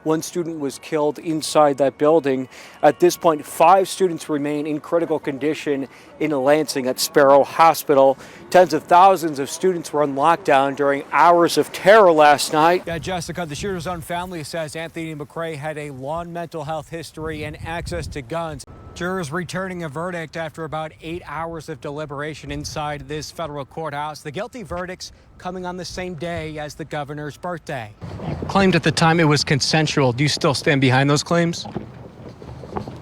One student was killed inside that building. At this point, 5 students remain in critical condition in Lansing at Sparrow Hospital. Tens of thousands of students were on lockdown during hours of terror last night. Yeah, Jessica, the shooter's own family says Anthony McRae had a long mental health history and access to guns. Jurors returning a verdict after about 8 hours of deliberation inside this federal courthouse. The guilty verdicts coming on the same day as the governor's birthday. Claimed at the time it was consensual. Do you still stand behind those claims?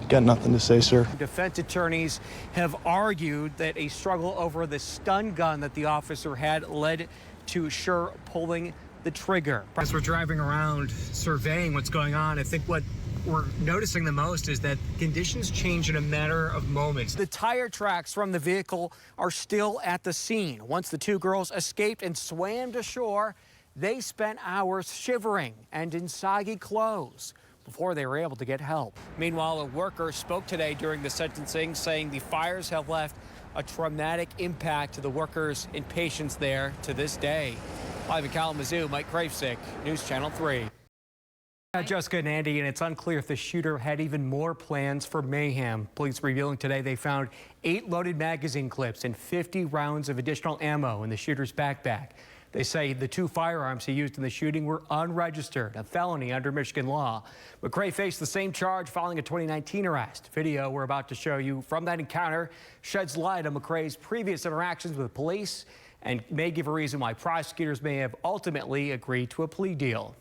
Got nothing to say, sir. Defense attorneys have argued that a struggle over the stun gun that the officer had led to Schur pulling the trigger. As we're driving around surveying what's going on, I think what we're noticing the most is that conditions change in a matter of moments. The tire tracks from the vehicle are still at the scene. Once the 2 girls escaped and swam to shore, they spent hours shivering and in soggy clothes before they were able to get help. Meanwhile, a worker spoke today during the sentencing, saying the fires have left a traumatic impact to the workers and patients there to this day. Live in Kalamazoo, Mike Krafcik, News Channel 3. Jessica and Andy, and it's unclear if the shooter had even more plans for mayhem. Police revealing today they found 8 loaded magazine clips and 50 rounds of additional ammo in the shooter's backpack. They say the 2 firearms he used in the shooting were unregistered, a felony under Michigan law. McRae faced the same charge following a 2019 arrest. Video we're about to show you from that encounter sheds light on McRae's previous interactions with police and may give a reason why prosecutors may have ultimately agreed to a plea deal.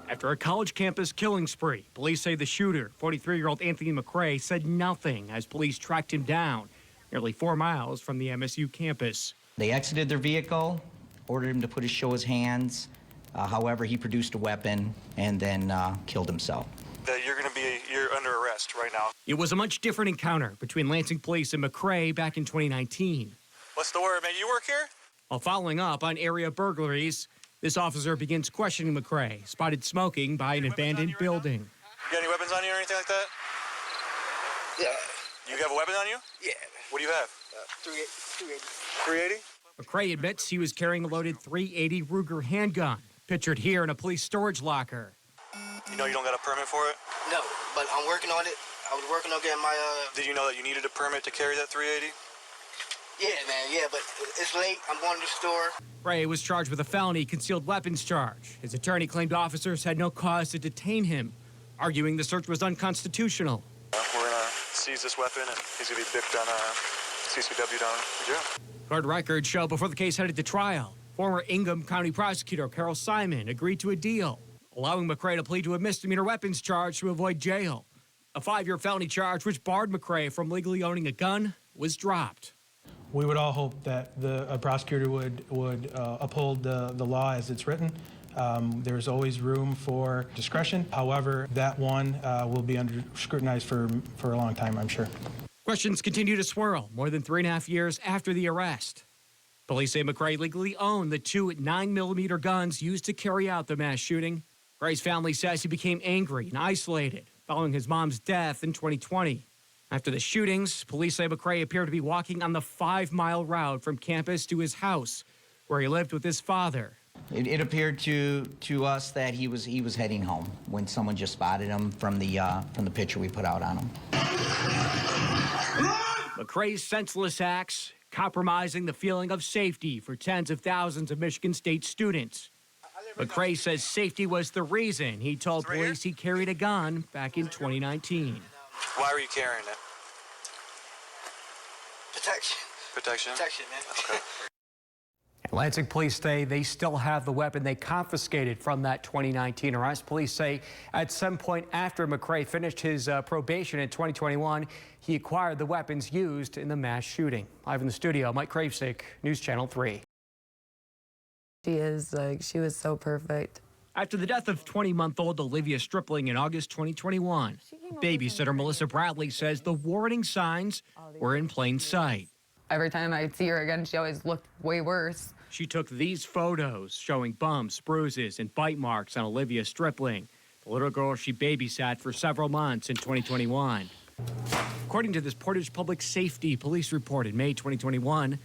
After a college campus killing spree, police say the shooter, 43-year-old Anthony McRae, said nothing as police tracked him down nearly 4 miles from the MSU campus. They exited their vehicle, ordered him to show his hands. However, he produced a weapon and then killed himself. You're under arrest right now. It was a much different encounter between Lansing police and McRae back in 2019. What's the word, man? You work here? While following up on area burglaries, this officer begins questioning McRae, spotted smoking by an abandoned building. You got any weapons on you or anything like that? Yeah. You have a weapon on you? Yeah. What do you have? 380. 380? McRae admits he was carrying a loaded .380 Ruger handgun, pictured here in a police storage locker. You know you don't got a permit for it? No, but I'm working on it. I was working on getting my, Did you know that you needed a permit to carry that 380? Yeah, man, yeah, but it's late. I'm going to the store. McRae was charged with a felony concealed weapons charge. His attorney claimed officers had no cause to detain him, arguing the search was unconstitutional. We're going to seize this weapon, and he's going to be bipped on CCW down in jail. Court records show before the case headed to trial, former Ingham County prosecutor Carol Simon agreed to a deal, allowing McRae to plead to a misdemeanor weapons charge to avoid jail. A 5-year felony charge which barred McRae from legally owning a gun was dropped. We would all hope that a prosecutor would uphold the law as it's written. There's always room for discretion. However, that one will be under scrutinized for a long time, I'm sure. Questions continue to swirl more than 3.5 years after the arrest. Police say McRae legally owned the 2 9mm guns used to carry out the mass shooting. McRae's family says he became angry and isolated following his mom's death in 2020. After the shootings, police say McRae appeared to be walking on the 5-mile route from campus to his house, where he lived with his father. It appeared to us that he was heading home when someone just spotted him from the picture we put out on him. McRae's senseless acts compromising the feeling of safety for tens of thousands of Michigan State students. McRae says safety was the reason he told police he carried a gun back in 2019. Why were you carrying it? Protection. Protection? Protection, man. Okay. Lansing police say they still have the weapon they confiscated from that 2019 arrest. Police say at some point after McRae finished his probation in 2021, he acquired the weapons used in the mass shooting. Live in the studio, Mike Krafcik, News Channel 3. She was so perfect. After the death of 20-month-old Olivia Stripling in August 2021, babysitter Melissa Bradley says the warning signs were in plain sight. Every time I'd see her again, she always looked way worse. She took these photos showing bumps, bruises, and bite marks on Olivia Stripling, the little girl she babysat for several months in 2021. According to this Portage Public Safety Police report in May 2021,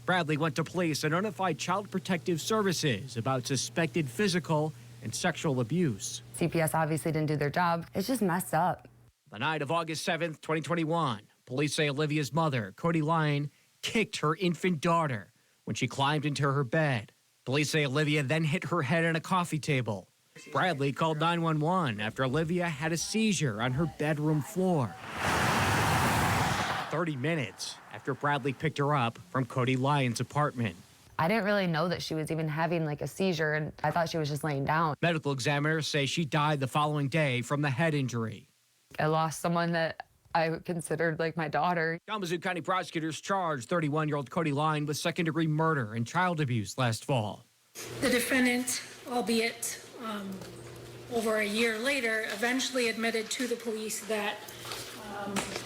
Bradley went to police and notified Child Protective Services about suspected physical and sexual abuse. CPS obviously didn't do their job. It's just messed up. The night of August 7th, 2021, police say Olivia's mother, Cody Lyon, kicked her infant daughter when she climbed into her bed. Police say Olivia then hit her head on a coffee table. Bradley called 911 after Olivia had a seizure on her bedroom floor. 30 minutes after Bradley picked her up from Cody Lyon's apartment. I didn't really know that she was even having like a seizure, and I thought she was just laying down. Medical examiners say she died the following day from the head injury. I lost someone that I considered like my daughter. Kalamazoo County prosecutors charged 31-year-old Cody Lyon with second-degree murder and child abuse last fall. The defendant, albeit over a year later, eventually admitted to the police that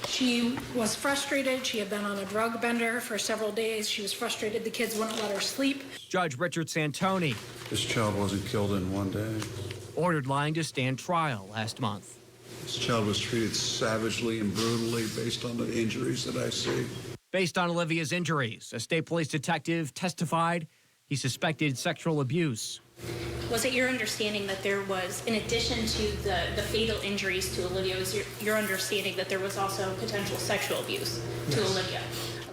she was frustrated. She had been on a drug bender for several days. She was frustrated. The kids wouldn't let her sleep. Judge Richard Santoni. This child wasn't killed in one day. Ordered Lyon to stand trial last month. This child was treated savagely and brutally based on the injuries that I see. Based on Olivia's injuries, a state police detective testified he suspected sexual abuse. Was it your understanding that there was, in addition to the fatal injuries to Olivia, was your understanding that there was also potential sexual abuse to Olivia?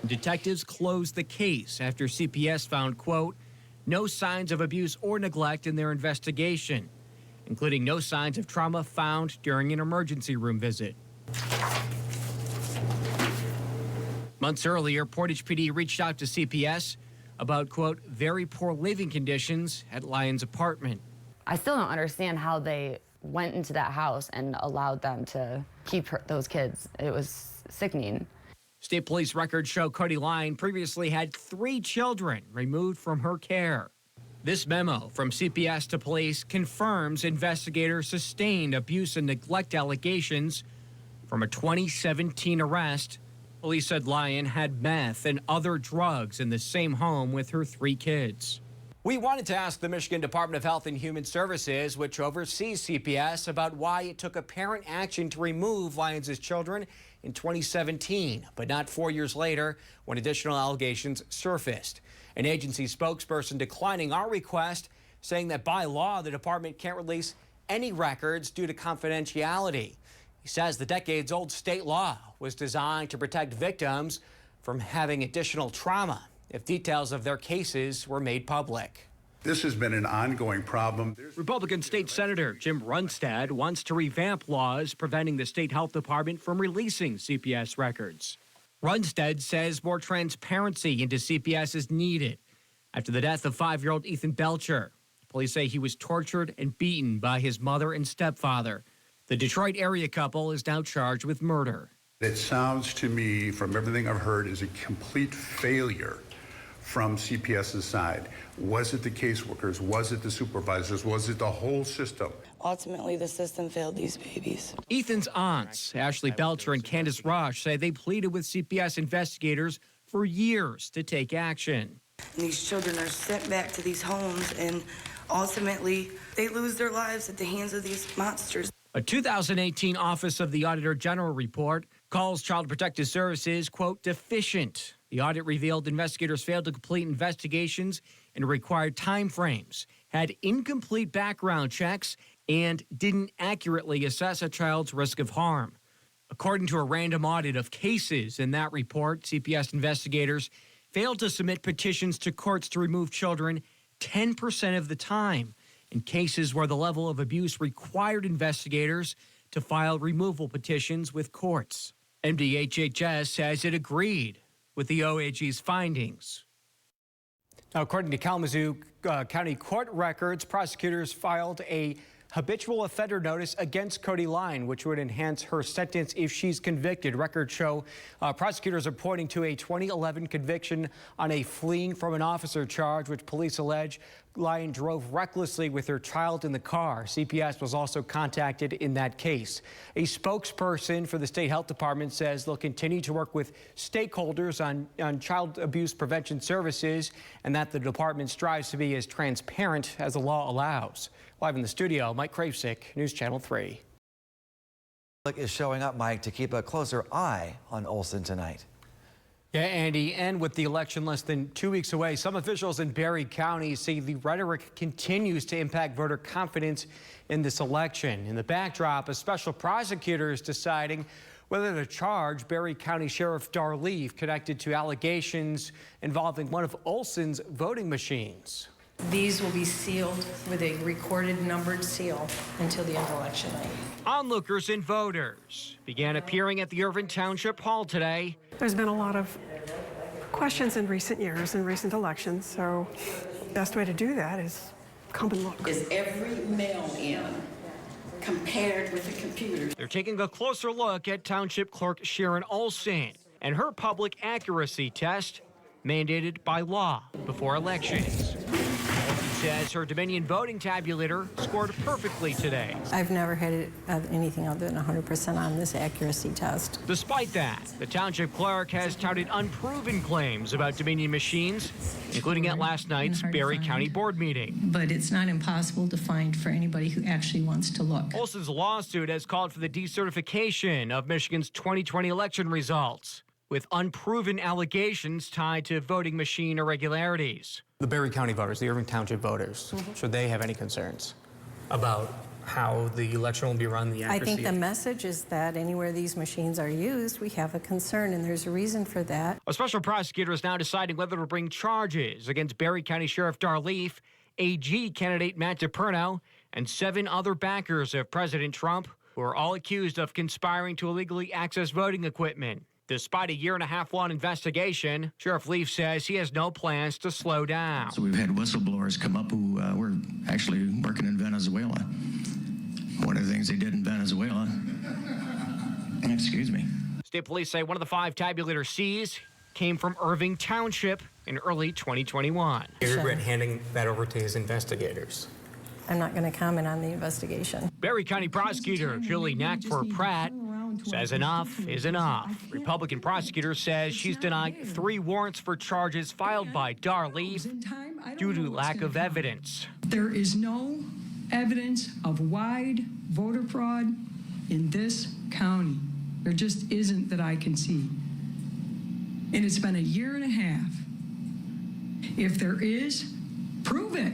Detectives closed the case after CPS found, quote, no signs of abuse or neglect in their investigation, including no signs of trauma found during an emergency room visit. Months earlier, Portage PD reached out to CPS about, quote, very poor living conditions at Lyon's apartment. I still don't understand how they went into that house and allowed them to keep those kids. It was sickening. State police records show Cody Lyon previously had 3 children removed from her care. This memo from CPS to police confirms investigators sustained abuse and neglect allegations from a 2017 arrest. Police said Lyon had meth and other drugs in the same home with her 3 kids. We wanted to ask the Michigan Department of Health and Human Services, which oversees CPS, about why it took apparent action to remove Lyons' children in 2017, but not 4 years later when additional allegations surfaced. An agency spokesperson declining our request, saying that by law, the department can't release any records due to confidentiality. He says the decades-old state law was designed to protect victims from having additional trauma if details of their cases were made public. This has been an ongoing problem. Republican State Senator Jim Runstad wants to revamp laws preventing the state health department from releasing CPS records. Runstad says more transparency into CPS is needed after the death of 5-year-old Ethan Belcher. Police say he was tortured and beaten by his mother and stepfather. The Detroit area couple is now charged with murder. It sounds to me, from everything I've heard, is a complete failure from CPS's side. Was it the caseworkers? Was it the supervisors? Was it the whole system? Ultimately, the system failed these babies. Ethan's aunts, Ashley Belcher and Candace Rush, say they pleaded with CPS investigators for years to take action. And these children are sent back to these homes, and ultimately, they lose their lives at the hands of these monsters. A 2018 Office of the Auditor General report calls Child Protective Services, quote, deficient. The audit revealed investigators failed to complete investigations in required timeframes, had incomplete background checks, and didn't accurately assess a child's risk of harm. According to a random audit of cases in that report, CPS investigators failed to submit petitions to courts to remove children 10% of the time in cases where the level of abuse required investigators to file removal petitions with courts. MDHHS says it agreed with the OAG's findings. Now, according to Kalamazoo County court records, prosecutors filed a habitual offender notice against Cody Lyon, which would enhance her sentence if she's convicted. Records show prosecutors are pointing to a 2011 conviction on a fleeing from an officer charge, which police allege Lyon drove recklessly with her child in the car. CPS was also contacted in that case. A spokesperson for the state health department says they'll continue to work with stakeholders on child abuse prevention services and that the department strives to be as transparent as the law allows. Live in the studio, Mike Krafcik, News Channel 3. Is showing up, Mike, to keep a closer eye on Olsen tonight. Yeah, Andy, and with the election less than 2 weeks away, some officials in Barry County say the rhetoric continues to impact voter confidence in this election. In the backdrop, a special prosecutor is deciding whether to charge Barry County Sheriff Darleaf connected to allegations involving one of Olson's voting machines. These will be sealed with a recorded numbered seal until the end of election night. Onlookers and voters began appearing at the Irvin Township Hall today. There's been a lot of questions in recent years and recent elections, so the best way to do that is come and look. Is every mail-in compared with the computers? They're taking a closer look at Township Clerk Sharon Olson and her public accuracy test mandated by law before elections. Olson says her Dominion voting tabulator scored perfectly today. I've never had anything other than 100% on this accuracy test. Despite that, the township clerk has touted unproven claims about Dominion machines, including at last night's Barry County Board meeting. But it's not impossible to find for anybody who actually wants to look. Olson's lawsuit has called for the decertification of Michigan's 2020 election results, with unproven allegations tied to voting machine irregularities. The Barry County voters, the Irving Township voters, should they have any concerns about how the election will be run, the accuracy? I think the message is that anywhere these machines are used, we have a concern, and there's a reason for that. A special prosecutor is now deciding whether to bring charges against Barry County Sheriff Darleaf, AG candidate Matt DePerno, and 7 other backers of President Trump, who are all accused of conspiring to illegally access voting equipment. Despite a 1.5-year-long investigation, Sheriff Leaf says he has no plans to slow down. So we've had whistleblowers come up who were actually working in Venezuela. One of the things they did in Venezuela, excuse me. State police say one of the 5 tabulators seized came from Irving Township in early 2021. You regret handing that over to his investigators? I'm not going to comment on the investigation. Barry County prosecutor Julie Knackford Pratt says enough is enough. Republican prosecutor says she's denied 3 warrants for charges filed by Darleaf due to lack of evidence. There is no evidence of wide voter fraud in this county. There just isn't that I can see. And it's been a 1.5 years. If there is, prove it.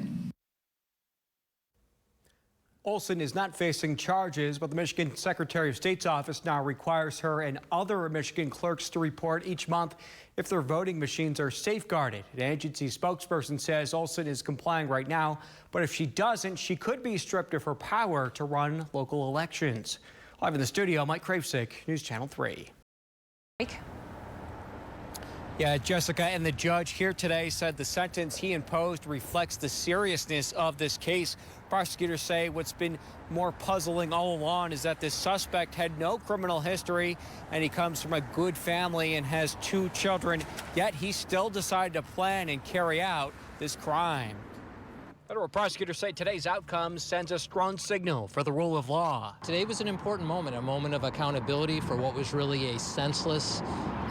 Olson is not facing charges, but the Michigan Secretary of State's office now requires her and other Michigan clerks to report each month if their voting machines are safeguarded. An agency spokesperson says Olson is complying right now, but if she doesn't, she could be stripped of her power to run local elections. Live in the studio, Mike Krafcik, News Channel 3. Yeah, Jessica, and the judge here today said the sentence he imposed reflects the seriousness of this case. Prosecutors say what's been more puzzling all along is that this suspect had no criminal history and he comes from a good family and has 2 children, yet he still decided to plan and carry out this crime. Federal prosecutors say today's outcome sends a strong signal for the rule of law. Today was an important moment, a moment of accountability for what was really a senseless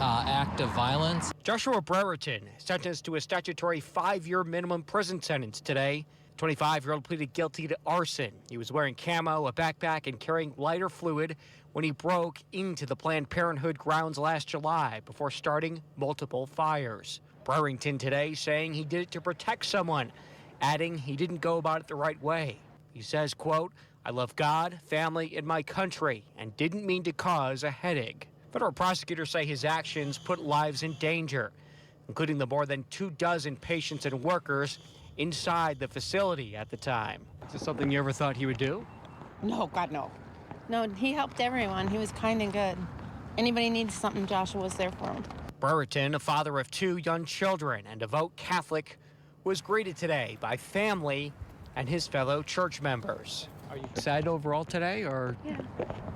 act of violence. Joshua Brereton sentenced to a statutory 5-year minimum prison sentence today. 25-year-old pleaded guilty to arson. He was wearing camo, a backpack, and carrying lighter fluid when he broke into the Planned Parenthood grounds last July before starting multiple fires. Brereton today saying he did it to protect someone, adding he didn't go about it the right way. He says, quote, "I love God, family, and my country, and didn't mean to cause a headache." Federal prosecutors say his actions put lives in danger, including the more than 24 patients and workers inside the facility at the time. Is this something you ever thought he would do? No, God, no. No, he helped everyone. He was kind and good. Anybody needs something, Joshua was there for him. Brereton, a father of 2 young children and devout Catholic, was greeted today by family and his fellow church members. Are you excited overall today, or? Yeah,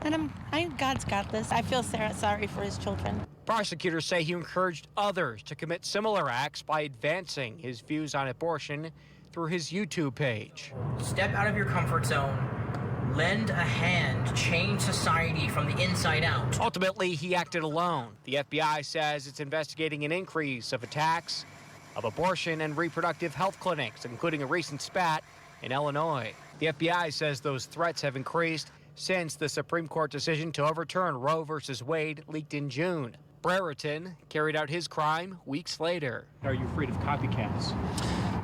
and God's got this. I feel sorry for his children. Prosecutors say he encouraged others to commit similar acts by advancing his views on abortion through his YouTube page. Step out of your comfort zone. Lend a hand, change society from the inside out. Ultimately, he acted alone. The FBI says it's investigating an increase of attacks of abortion and reproductive health clinics, including a recent spat in Illinois. The FBI says those threats have increased since the Supreme Court decision to overturn Roe v. Wade leaked in June. Brereton carried out his crime weeks later. Are you afraid of copycats?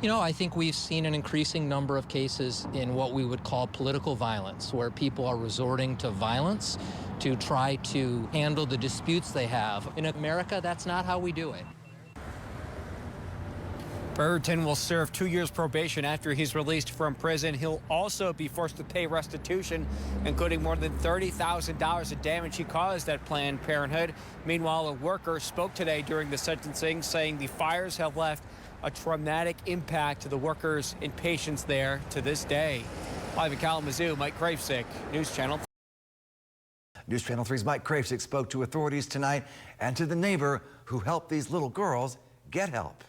You know, I think we've seen an increasing number of cases in what we would call political violence, where people are resorting to violence to try to handle the disputes they have. In America, that's not how we do it. Brereton will serve 2 years probation after he's released from prison. He'll also be forced to pay restitution, including more than $30,000 of damage he caused at Planned Parenthood. Meanwhile, a worker spoke today during the sentencing, saying the fires have left a traumatic impact to the workers and patients there to this day. Live in Kalamazoo, Mike Krafcik, News Channel. News Channel 3's Mike Krafcik spoke to authorities tonight and to the neighbor who helped these little girls get help.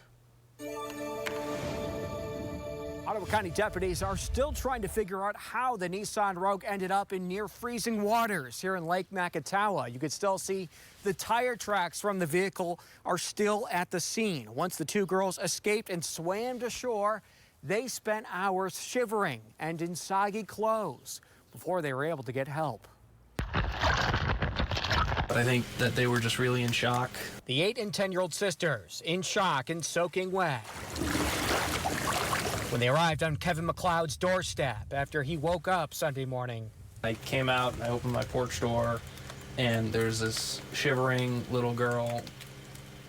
Ottawa County deputies are still trying to figure out how the Nissan Rogue ended up in near freezing waters here in Lake Macatawa. You can still see the tire tracks from the vehicle are still at the scene. Once the two girls escaped and swam to shore, they spent hours shivering and in soggy clothes before they were able to get help. I think that they were just really in shock. The 8 and 10-year-old sisters in shock and soaking wet when they arrived on Kevin McLeod's doorstep after he woke up Sunday morning. I came out and I opened my porch door, and there's this shivering little girl,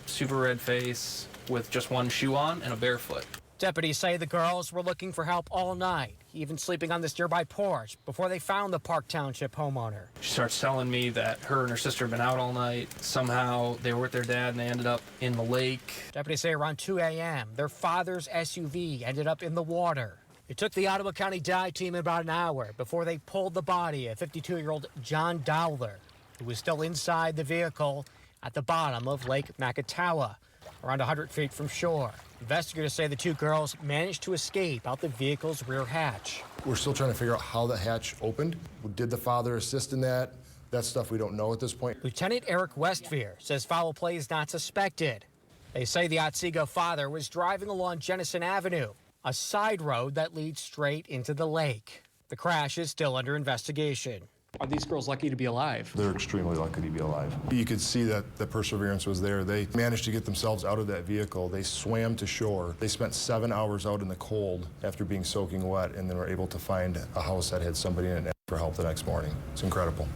super red face, with just one shoe on and a barefoot. Deputies say the girls were looking for help all night, even sleeping on this nearby porch before they found the Park Township homeowner. She starts telling me that her and her sister have been out all night. Somehow they were with their dad and they ended up in the lake. Deputies say around 2 a.m., their father's SUV ended up in the water. It took the Ottawa County dive team about an hour before they pulled the body of 52-year-old John Dowler, who was still inside the vehicle at the bottom of Lake Macatawa, around 100 feet from shore. Investigators say the two girls managed to escape out the vehicle's rear hatch. We're still trying to figure out how the hatch opened. Did the father assist in that? That's stuff we don't know at this point. Lieutenant Eric Westphere says foul play is not suspected. They say the Otsego father was driving along Jennison Avenue, a side road that leads straight into the lake. The crash is still under investigation. Are these girls lucky to be alive? They're extremely lucky to be alive. You could see that the perseverance was there. They managed to get themselves out of that vehicle. They swam to shore. They spent 7 hours out in the cold after being soaking wet, and then were able to find a house that had somebody in it and ask for help the next morning. It's incredible.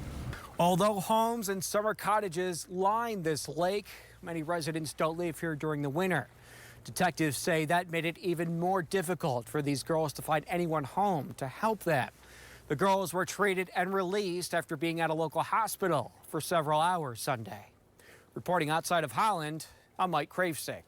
Although homes and summer cottages line this lake, many residents don't live here during the winter. Detectives say that made it even more difficult for these girls to find anyone home to help them. The girls were treated and released after being at a local hospital for several hours Sunday. Reporting outside of Holland, I'm Mike Krafcik.